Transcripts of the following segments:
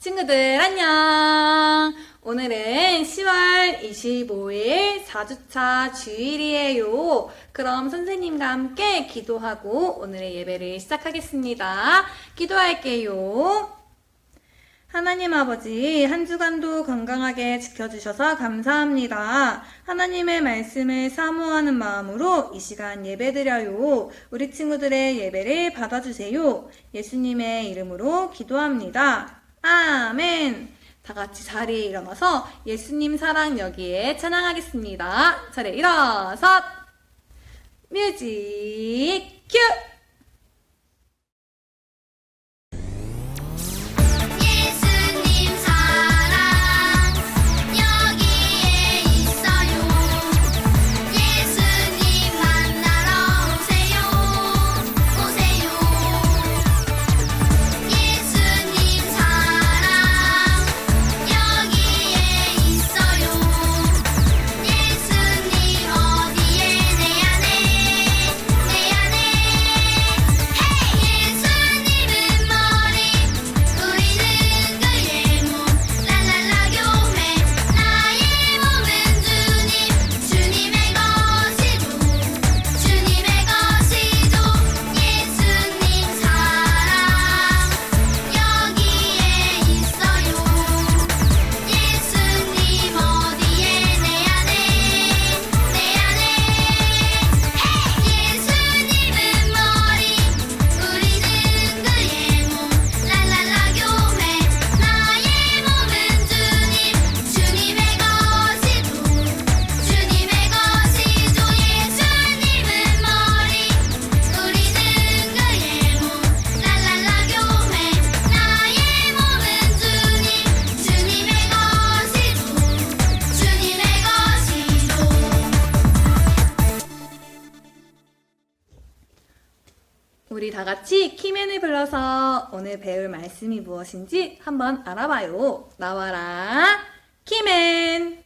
친구들 안녕! 오늘은 10월 25일 4주차 주일이에요. 그럼 선생님과 함께 기도하고 오늘의 예배를 시작하겠습니다. 기도할게요. 하나님 아버지, 한 주간도 건강하게 지켜주셔서 감사합니다. 하나님의 말씀을 사모하는 마음으로 이 시간 예배드려요. 우리 친구들의 예배를 받아주세요. 예수님의 이름으로 기도합니다. 아멘. 다 같이 자리에 일어나서 예수님 사랑 여기에 찬양하겠습니다. 자리에 일어서 뮤직 큐! 예수님 사랑 여기에 있어요. 예수님 만나러 오세요. 오세요. 예수님 사랑 여기에 있어요. 예수님 어디에 내 안에 내 안에 헤이 예수님은 머리 우리는 그의 몸 랄랄라 교회 나의 몸은 주님의 것이죠. 주님의 것이죠. 예수님 사랑 여기에 있어요. 예수님 어디에 내 안에 헤이 예수님은 머리 우리는 그의 몸 랄랄라 교회 나의 몸은 주님의 것이죠. 주님의 것이죠. 예수님은 머리 우리는 그의 몸 랄랄라 교회 나의 몸은 주님의 것이죠. 주님의 것이죠. 우리 다 같이 키맨을 불러서 오늘 배울 말씀이 무엇인지 한번 알아봐요. 나와라 키맨.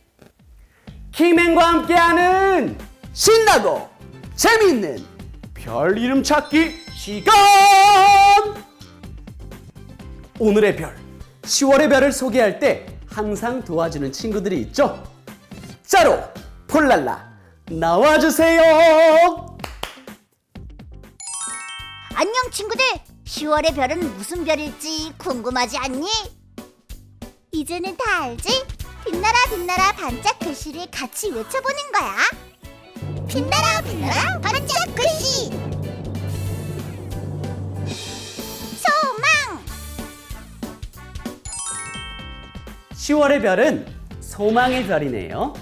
키맨과 함께하는 신나고 재미있는 별 이름 찾기 시간! 오늘의 별, 10월의 별을 소개할 때 항상 도와주는 친구들이 있죠? 짜로, 폴랄라, 나와주세요! 안녕 친구들! 10월의 별은 무슨 별일지 궁금하지 않니? 이제는 다 알지? 빛나라 빛나라 반짝 글씨를 같이 외쳐보는 거야. 빛나라 빛나라 반짝 글씨! 소망! 10월의 별은 소망의 별이네요.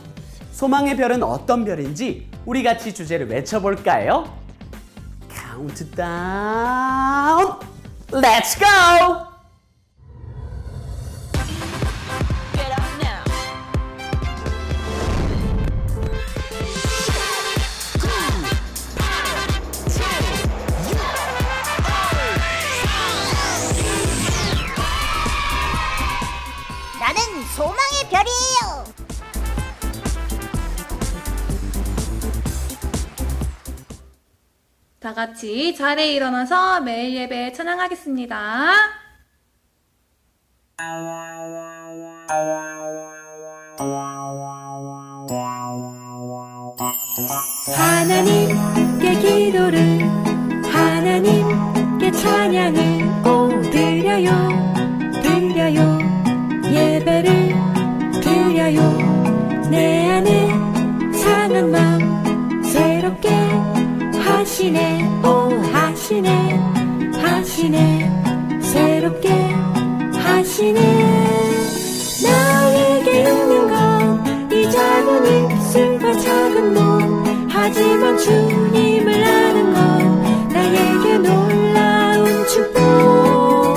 소망의 별은 어떤 별인지 우리 같이 주제를 외쳐볼까요? 카운트다운! Let's go! 나는 소망의 별이에요. 다 같이 자리에 일어나서 매일 예배 찬양하겠습니다. 하나님께 기도를 하나님께 찬양을 드려요 드려요 예배를 드려요 내 안에 상한 마음 새롭게 하시네 오 하시네 하시네 새롭게 하시네 나에게 있는 건 이 작은 입술과 작은 몸 하지만 주님을 아는 건 나에게 놀라운 축복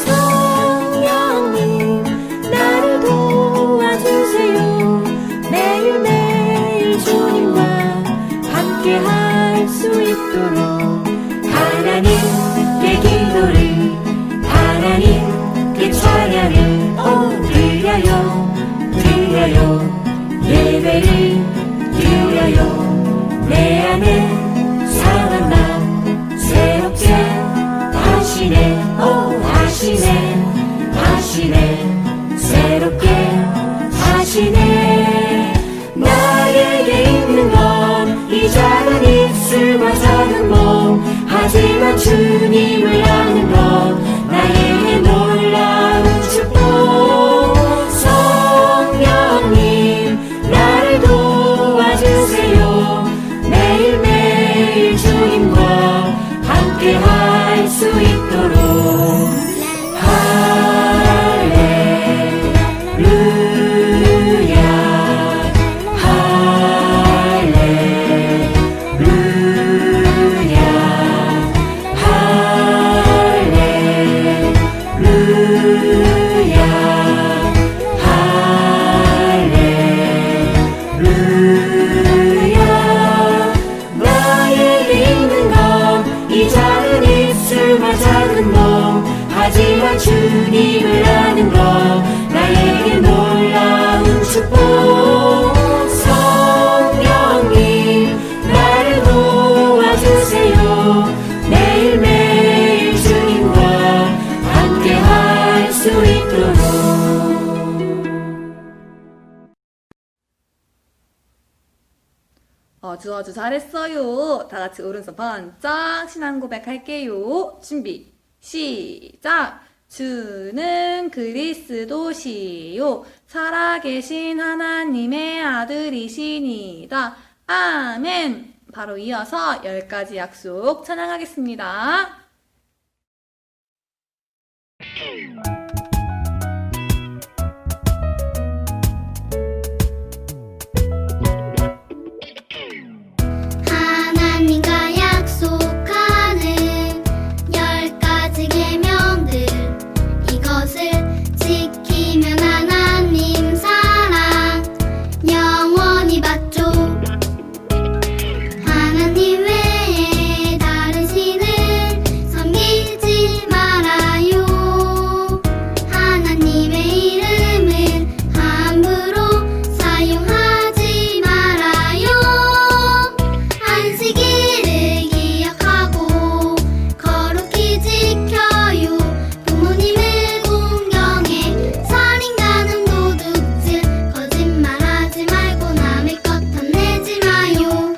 성령님 나를 도와주세요 매일매일 주님과 함께 할 수 있도록 하나님께 기도를 하나님께 찬양을 드려요 드려요 예배를 드려요 내 안에 상한 나 작은 몸 하지만 주님을 아는 것 나에게 놀라운 축복 성령님 나를 도와주세요 매일매일 주님과 함께 할 수 있도록 하지만 주님을 아는 것 나에게 놀라운 축복 성령님 나를 도와주세요 매일매일 주님과 함께 할 수 있도록 주어주 잘했어요. 다 같이 오른손 번쩍 신앙 고백할게요. 준비 시작. 주는 그리스도시요 살아계신 하나님의 아들이시니다. 아멘. 바로 이어서 10가지 약속 찬양하겠습니다. 하나님과 약속하는 10가지 계명들 이것을 지키면 하나님 사랑 영원히 받죠. 하나님 외에 다른 신을 섬기지 말아요. 하나님의 이름을 함부로 사용하지 말아요. 안식일을 기억하고 거룩히 지켜요. 부모님을 공경해 살인 간음 도둑질 거짓말하지 말고 남의 것 탐내지 마요.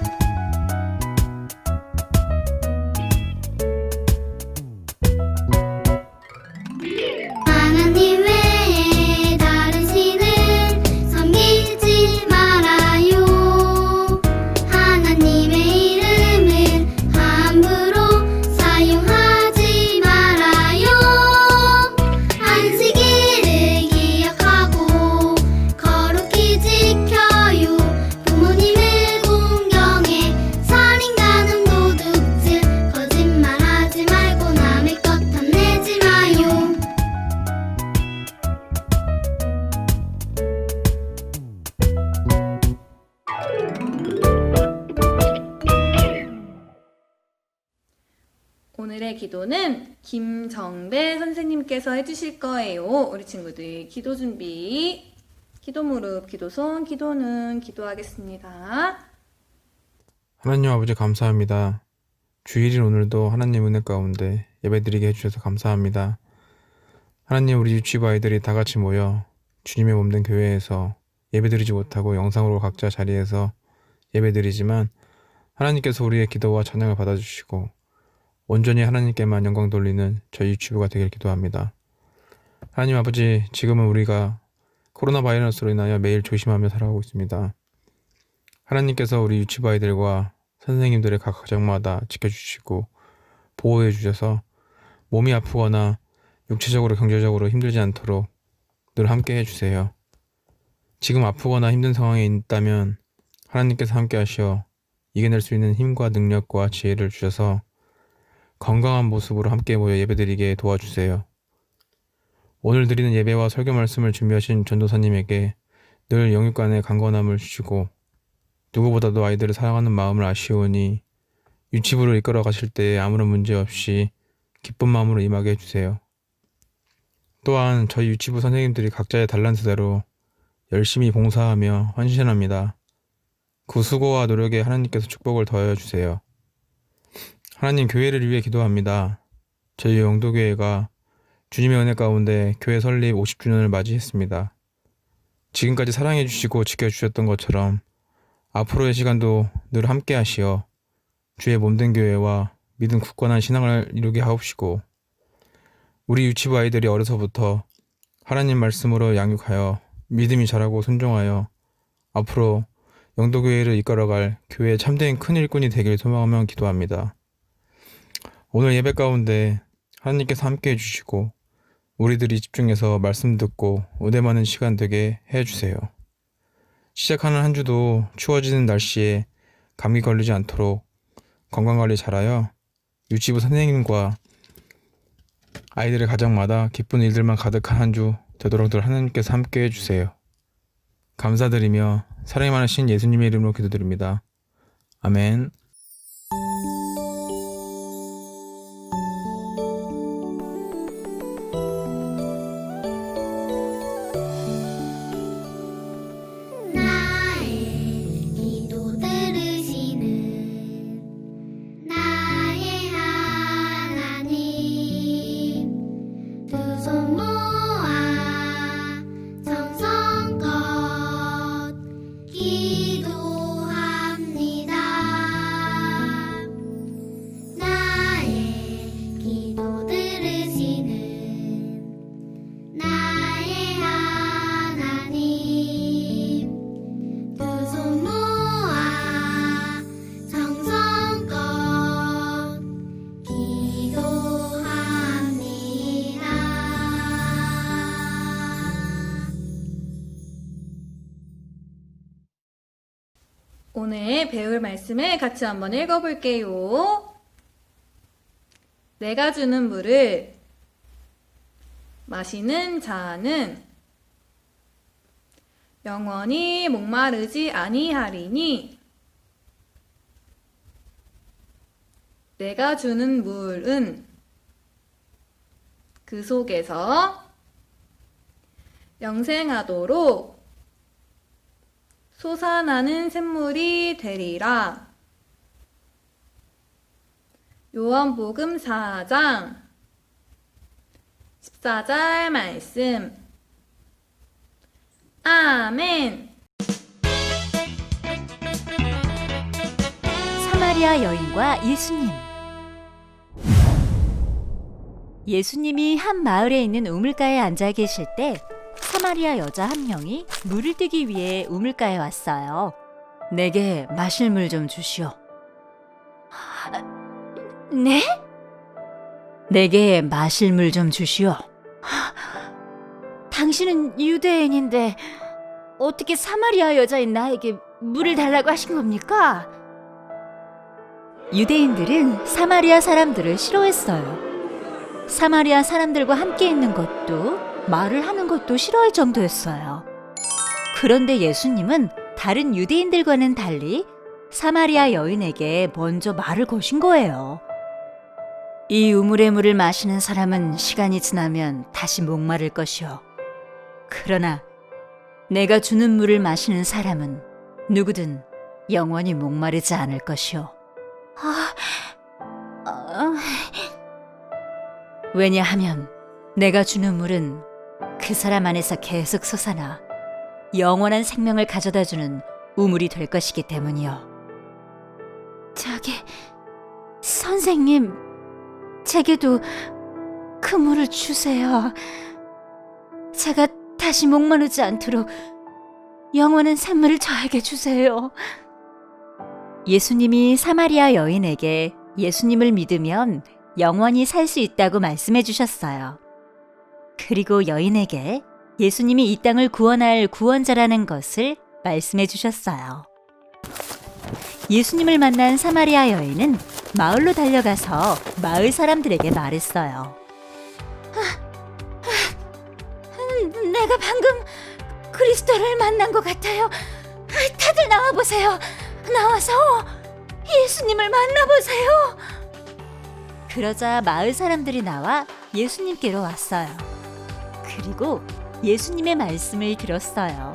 하나님 외에 다른 신을 섬기지 말아요. 하나님의 이름을 함부로 사용하지 말아요. 안식일을 기억하고 거룩히 지켜요. 부모님을 공경해 살인 간음 도둑질 거짓말하지 말고 남의 것 탐내지 마요. 오늘의 기도는 김정배 선생님께서 해주실 거예요. 우리 친구들 기도 준비. 기도 무릎, 기도 손, 기도는 기도하겠습니다. 하나님 아버지 감사합니다. 주일인 오늘도 하나님 은혜 가운데 예배드리게 해주셔서 감사합니다. 하나님 우리 유치부 아이들이 다 같이 모여 주님의 몸된 교회에서 예배드리지 못하고 영상으로 각자 자리에서 예배드리지만 하나님께서 우리의 기도와 찬양을 받아주시고 온전히 하나님께만 영광 돌리는 저희 유치부가 되길 기도합니다. 하나님 아버지 지금은 우리가 코로나 바이러스로 인하여 매일 조심하며 살아가고 있습니다. 하나님께서 우리 유치부 아이들과 선생님들의 각 가정마다 지켜주시고 보호해 주셔서 몸이 아프거나 육체적으로 경제적으로 힘들지 않도록 늘 함께 해주세요. 지금 아프거나 힘든 상황에 있다면 하나님께서 함께 하시어 이겨낼 수 있는 힘과 능력과 지혜를 주셔서 건강한 모습으로 함께 모여 예배드리게 도와주세요. 오늘 드리는 예배와 설교 말씀을 준비하신 전도사님에게 늘 영육간의 강건함을 주시고 누구보다도 아이들을 사랑하는 마음을 아시오니 유치부를 이끌어 가실 때에 아무런 문제 없이 기쁜 마음으로 임하게 해주세요. 또한 저희 유치부 선생님들이 각자의 달란트대로 열심히 봉사하며 헌신합니다. 그 수고와 노력에 하나님께서 축복을 더하여 주세요. 하나님 교회를 위해 기도합니다. 저희 영도교회가 주님의 은혜 가운데 교회 설립 50주년을 맞이했습니다. 지금까지 사랑해 주시고 지켜주셨던 것처럼 앞으로의 시간도 늘 함께 하시어 주의 몸된 교회와 믿음 굳건한 신앙을 이루게 하옵시고 우리 유치부 아이들이 어려서부터 하나님 말씀으로 양육하여 믿음이 자라고 순종하여 앞으로 영도교회를 이끌어갈 교회의 참된 큰 일꾼이 되길 소망하며 기도합니다. 오늘 예배 가운데 하나님께서 함께 해주시고 우리들이 집중해서 말씀 듣고 은혜 많은 시간 되게 해주세요. 시작하는 한 주도 추워지는 날씨에 감기 걸리지 않도록 건강관리 잘하여 유치부 선생님과 아이들의 가정마다 기쁜 일들만 가득한 한 주 되도록 늘 하나님께서 함께 해주세요. 감사드리며 사랑이 많으신 예수님의 이름으로 기도드립니다. 아멘. 나의 기도 들으시는 나의 하나님 두 손 모아 정성껏 기도합니다. 나의 기도 들으시는 나의 하나님 두 손 모아 정성껏 기도합니다. 오늘 배울 말씀을 같이 한번 읽어볼게요. 내가 주는 물을 마시는 자는 영원히 목마르지 아니하리니 내가 주는 물은 그 속에서 영생하도록 솟아나는 샘물이 되리라. 요한복음 4장 14절 말씀. 아멘. 사마리아 여인과 예수님. 예수님이 한 마을에 있는 우물가에 앉아 계실 때 사마리아 여자 한 명이 물을 뜨기 위해 우물가에 왔어요. 내게 마실 물 좀 주시오. 네? 내게 마실 물 좀 주시오. 당신은 유대인인데 어떻게 사마리아 여자인 나에게 물을 달라고 하신 겁니까? 유대인들은 사마리아 사람들을 싫어했어요. 사마리아 사람들과 함께 있는 것도 말을 하는 것도 싫어할 정도였어요. 그런데 예수님은 다른 유대인들과는 달리 사마리아 여인에게 먼저 말을 거신 거예요. 이 우물의 물을 마시는 사람은 시간이 지나면 다시 목마를 것이요. 그러나 내가 주는 물을 마시는 사람은 누구든 영원히 목마르지 않을 것이요. 왜냐하면 내가 주는 물은 그 사람 안에서 계속 솟아나 영원한 생명을 가져다주는 우물이 될 것이기 때문이요. 선생님, 제게도 그 물을 주세요. 제가 다시 목마르지 않도록 영원한 샘물을 저에게 주세요. 예수님이 사마리아 여인에게 예수님을 믿으면 영원히 살 수 있다고 말씀해 주셨어요. 그리고 여인에게 예수님이 이 땅을 구원할 구원자라는 것을 말씀해 주셨어요. 예수님을 만난 사마리아 여인은 마을로 달려가서 마을 사람들에게 말했어요. 내가 방금 그리스도를 만난 것 같아요. 다들 나와보세요. 나와서 예수님을 만나보세요. 그러자 마을 사람들이 나와 예수님께로 왔어요. 그리고 예수님의 말씀을 들었어요.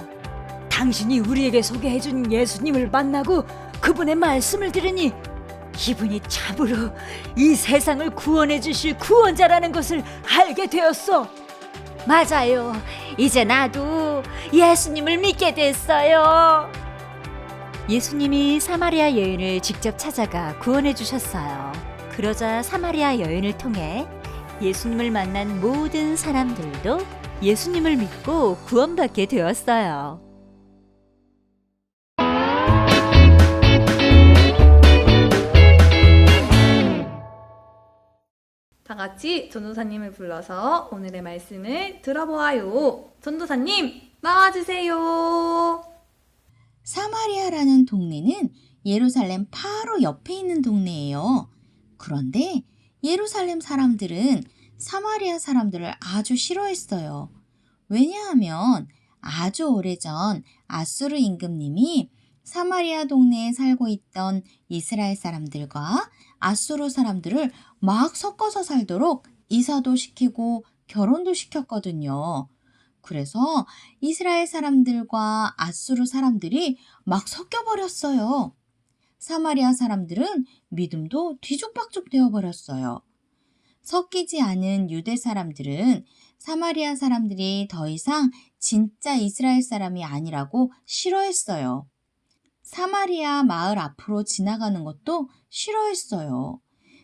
당신이 우리에게 소개해준 예수님을 만나고 그분의 말씀을 들으니 이분이 참으로 이 세상을 구원해 주실 구원자라는 것을 알게 되었어. 맞아요. 이제 나도 예수님을 믿게 됐어요. 예수님이 사마리아 여인을 직접 찾아가 구원해 주셨어요. 그러자 사마리아 여인을 통해 예수님을 만난 모든 사람들도 예수님을 믿고 구원받게 되었어요. 다 같이 전도사님을 불러서 오늘의 말씀을 들어보아요. 전도사님, 나와주세요. 사마리아라는 동네는 예루살렘 바로 옆에 있는 동네예요. 그런데 예루살렘 사람들은 사마리아 사람들을 아주 싫어했어요. 왜냐하면 아주 오래전 아수르 임금님이 사마리아 동네에 살고 있던 이스라엘 사람들과 아수르 사람들을 막 섞어서 살도록 이사도 시키고 결혼도 시켰거든요. 그래서 이스라엘 사람들과 아수르 사람들이 막 섞여버렸어요. 사마리아 사람들은 믿음도 뒤죽박죽 되어버렸어요. 섞이지 않은 유대 사람들은 사마리아 사람들이 더 이상 진짜 이스라엘 사람이 아니라고 싫어했어요. 사마리아 마을 앞으로 지나가는 것도 싫어했어요.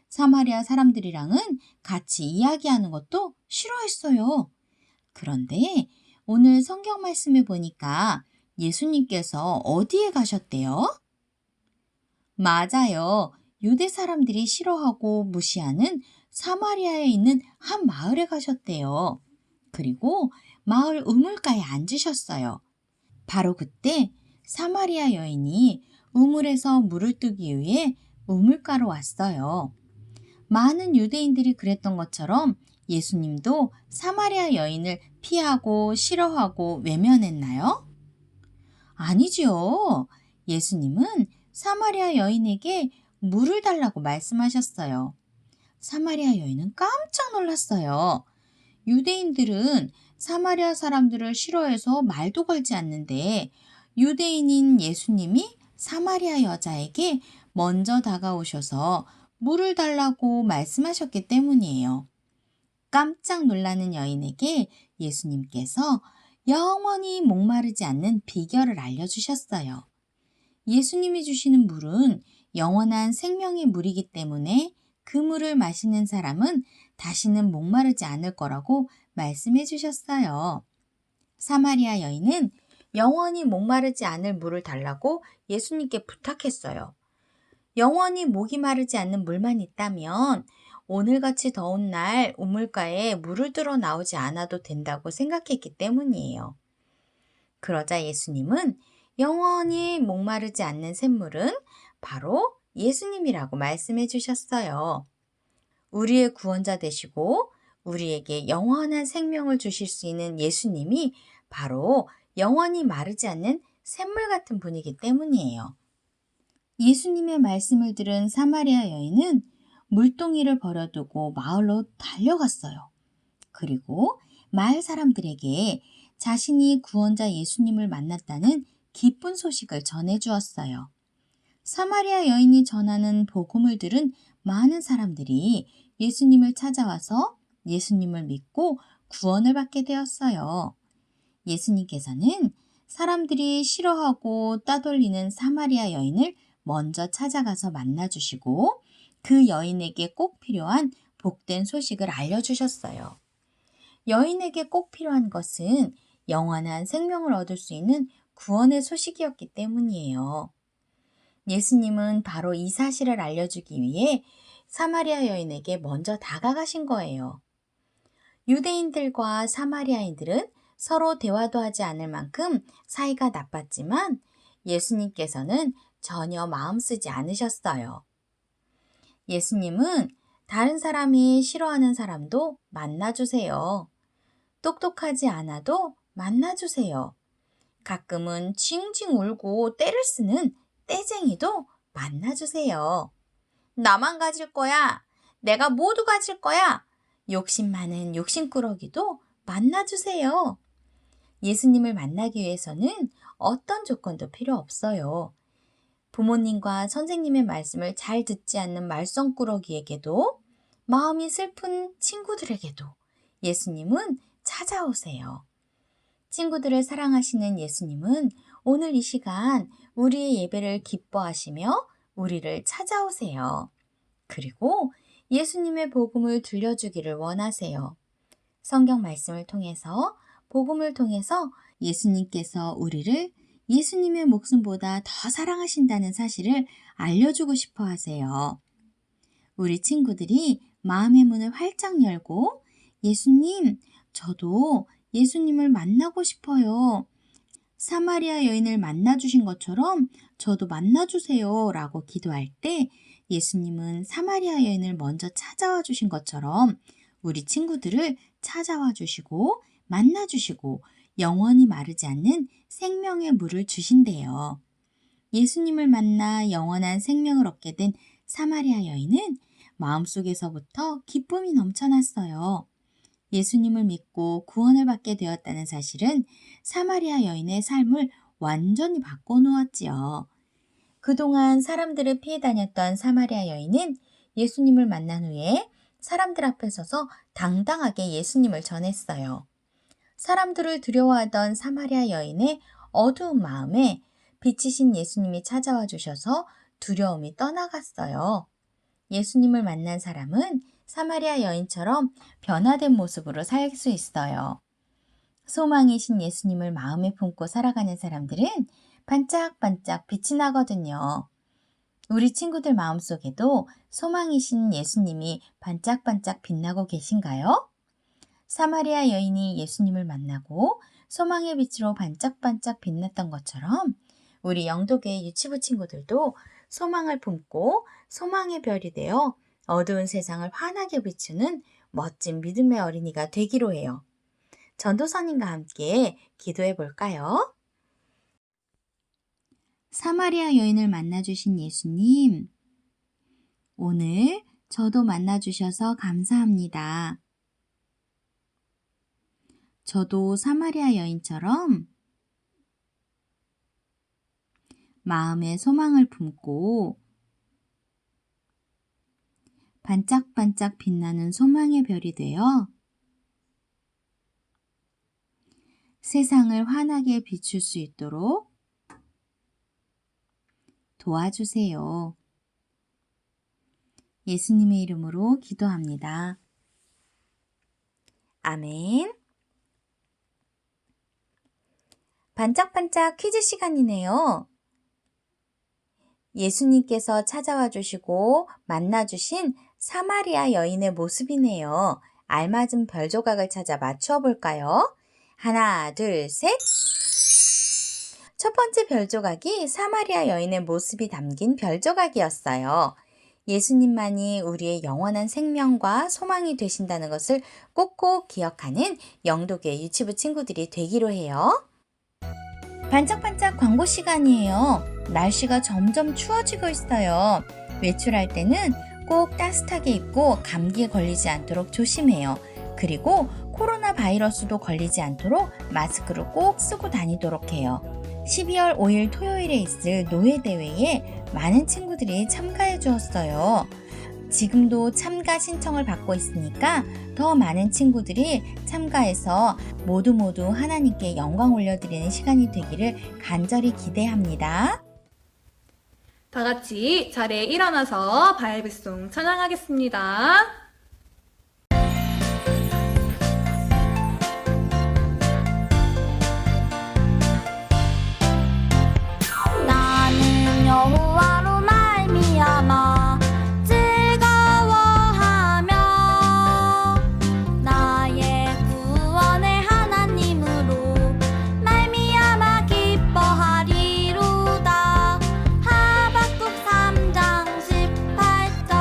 사마리아 사람들이랑은 같이 이야기하는 것도 싫어했어요. 그런데 오늘 성경 말씀에 보니까 예수님께서 어디에 가셨대요? 맞아요. 유대 사람들이 싫어하고 무시하는 사마리아에 있는 한 마을에 가셨대요. 그리고 마을 우물가에 앉으셨어요. 바로 그때 사마리아 여인이 우물에서 물을 뜨기 위해 우물가로 왔어요. 많은 유대인들이 그랬던 것처럼 예수님도 사마리아 여인을 피하고 싫어하고 외면했나요? 아니지요. 예수님은 사마리아 여인에게 물을 달라고 말씀하셨어요. 사마리아 여인은 깜짝 놀랐어요. 유대인들은 사마리아 사람들을 싫어해서 말도 걸지 않는데 유대인인 예수님이 사마리아 여자에게 먼저 다가오셔서 물을 달라고 말씀하셨기 때문이에요. 깜짝 놀라는 여인에게 예수님께서 영원히 목마르지 않는 비결을 알려주셨어요. 예수님이 주시는 물은 영원한 생명의 물이기 때문에 그 물을 마시는 사람은 다시는 목마르지 않을 거라고 말씀해 주셨어요. 사마리아 여인은 영원히 목마르지 않을 물을 달라고 예수님께 부탁했어요. 영원히 목이 마르지 않는 물만 있다면 오늘같이 더운 날 우물가에 물을 들어 나오지 않아도 된다고 생각했기 때문이에요. 그러자 예수님은 영원히 목마르지 않는 샘물은 바로 예수님이라고 말씀해 주셨어요. 우리의 구원자 되시고 우리에게 영원한 생명을 주실 수 있는 예수님이 바로 영원히 마르지 않는 샘물 같은 분이기 때문이에요. 예수님의 말씀을 들은 사마리아 여인은 물동이를 버려두고 마을로 달려갔어요. 그리고 마을 사람들에게 자신이 구원자 예수님을 만났다는 기쁜 소식을 전해주었어요. 사마리아 여인이 전하는 복음을 들은 많은 사람들이 예수님을 찾아와서 예수님을 믿고 구원을 받게 되었어요. 예수님께서는 사람들이 싫어하고 따돌리는 사마리아 여인을 먼저 찾아가서 만나주시고 그 여인에게 꼭 필요한 복된 소식을 알려주셨어요. 여인에게 꼭 필요한 것은 영원한 생명을 얻을 수 있는 구원의 소식이었기 때문이에요. 예수님은 바로 이 사실을 알려주기 위해 사마리아 여인에게 먼저 다가가신 거예요. 유대인들과 사마리아인들은 서로 대화도 하지 않을 만큼 사이가 나빴지만 예수님께서는 전혀 마음 쓰지 않으셨어요. 예수님은 다른 사람이 싫어하는 사람도 만나주세요. 똑똑하지 않아도 만나주세요. 가끔은 징징 울고 떼를 쓰는 떼쟁이도 만나주세요. 나만 가질 거야. 내가 모두 가질 거야. 욕심 많은 욕심꾸러기도 만나주세요. 예수님을 만나기 위해서는 어떤 조건도 필요 없어요. 부모님과 선생님의 말씀을 잘 듣지 않는 말썽꾸러기에게도 마음이 슬픈 친구들에게도 예수님은 찾아오세요. 친구들을 사랑하시는 예수님은 오늘 이 시간 우리의 예배를 기뻐하시며 우리를 찾아오세요. 그리고 예수님의 복음을 들려주기를 원하세요. 성경 말씀을 통해서, 복음을 통해서 예수님께서 우리를 예수님의 목숨보다 더 사랑하신다는 사실을 알려주고 싶어 하세요. 우리 친구들이 마음의 문을 활짝 열고 예수님, 저도 예수님을 만나고 싶어요. 사마리아 여인을 만나주신 것처럼 저도 만나주세요 라고 기도할 때 예수님은 사마리아 여인을 먼저 찾아와 주신 것처럼 우리 친구들을 찾아와 주시고 만나주시고 영원히 마르지 않는 생명의 물을 주신대요. 예수님을 만나 영원한 생명을 얻게 된 사마리아 여인은 마음속에서부터 기쁨이 넘쳐났어요. 예수님을 믿고 구원을 받게 되었다는 사실은 사마리아 여인의 삶을 완전히 바꿔놓았지요. 그동안 사람들을 피해 다녔던 사마리아 여인은 예수님을 만난 후에 사람들 앞에 서서 당당하게 예수님을 전했어요. 사람들을 두려워하던 사마리아 여인의 어두운 마음에 빛이신 예수님이 찾아와 주셔서 두려움이 떠나갔어요. 예수님을 만난 사람은 사마리아 여인처럼 변화된 모습으로 살 수 있어요. 소망이신 예수님을 마음에 품고 살아가는 사람들은 반짝반짝 빛이 나거든요. 우리 친구들 마음속에도 소망이신 예수님이 반짝반짝 빛나고 계신가요? 사마리아 여인이 예수님을 만나고 소망의 빛으로 반짝반짝 빛났던 것처럼 우리 영도교회 유치부 친구들도 소망을 품고 소망의 별이 되어 어두운 세상을 환하게 비추는 멋진 믿음의 어린이가 되기로 해요. 전도사님과 함께 기도해 볼까요? 사마리아 여인을 만나주신 예수님, 오늘 저도 만나주셔서 감사합니다. 저도 사마리아 여인처럼 마음에 소망을 품고 반짝반짝 빛나는 소망의 별이 되어 세상을 환하게 비출 수 있도록 도와주세요. 예수님의 이름으로 기도합니다. 아멘. 반짝반짝 퀴즈 시간이네요. 예수님께서 찾아와 주시고 만나 주신 사마리아 여인의 모습이네요. 알맞은 별 조각을 찾아 맞추어 볼까요? 하나, 둘, 셋. 첫 번째 별 조각이 사마리아 여인의 모습이 담긴 별 조각이었어요. 예수님만이 우리의 영원한 생명과 소망이 되신다는 것을 꼭꼭 기억하는 영도교회 유치부 친구들이 되기로 해요. 반짝반짝 광고 시간이에요. 날씨가 점점 추워지고 있어요. 외출할 때는 꼭 따뜻하게 입고 감기에 걸리지 않도록 조심해요. 그리고 코로나 바이러스도 걸리지 않도록 마스크를 꼭 쓰고 다니도록 해요. 12월 5일 토요일에 있을 노예대회에 많은 친구들이 참가해 주었어요. 지금도 참가 신청을 받고 있으니까 더 많은 친구들이 참가해서 모두 하나님께 영광 올려드리는 시간이 되기를 간절히 기대합니다. 다 같이 자리에 일어나서 바이블송 찬양하겠습니다. 나는 여호와로 말미암아 즐거워하며 나의 구원의 하나님으로 말미암아 기뻐하리로다. 하박국 3장 18절.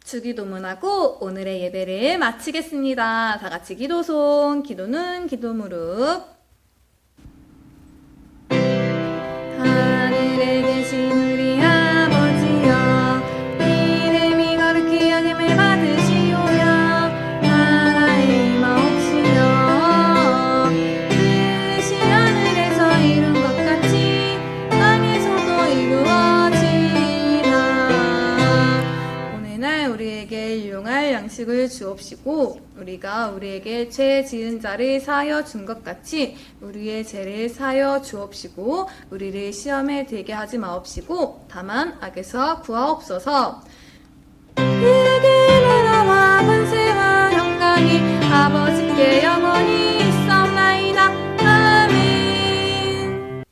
주기도문하고 오늘의 예배를 마치겠습니다. 다 같이 기도손, 기도는 기도 무릎. 하늘에 계신 우리 아버지여, 이름이 거룩히 여김을 받으시오며, 나라의 임하옵시며, 뜻이 하늘에서 이룬 것 같이 땅에서도 이루어지이다. 오늘날 우리에게 일용할 양식을 주옵시고, 우리가 우리에게 죄 지은 자를 사하여 준 것 같이 우리의 죄를 사하여 주옵시고, 우리를 시험에 들게 하지 마옵시고, 다만 악에서 구하옵소서. 그에게 나라와 권세와 영광이 아버지께 영원히 있사옵나이다. 아멘.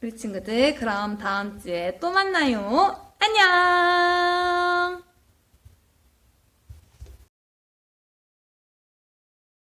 우리 친구들, 그럼 다음 주에 또 만나요. 안녕.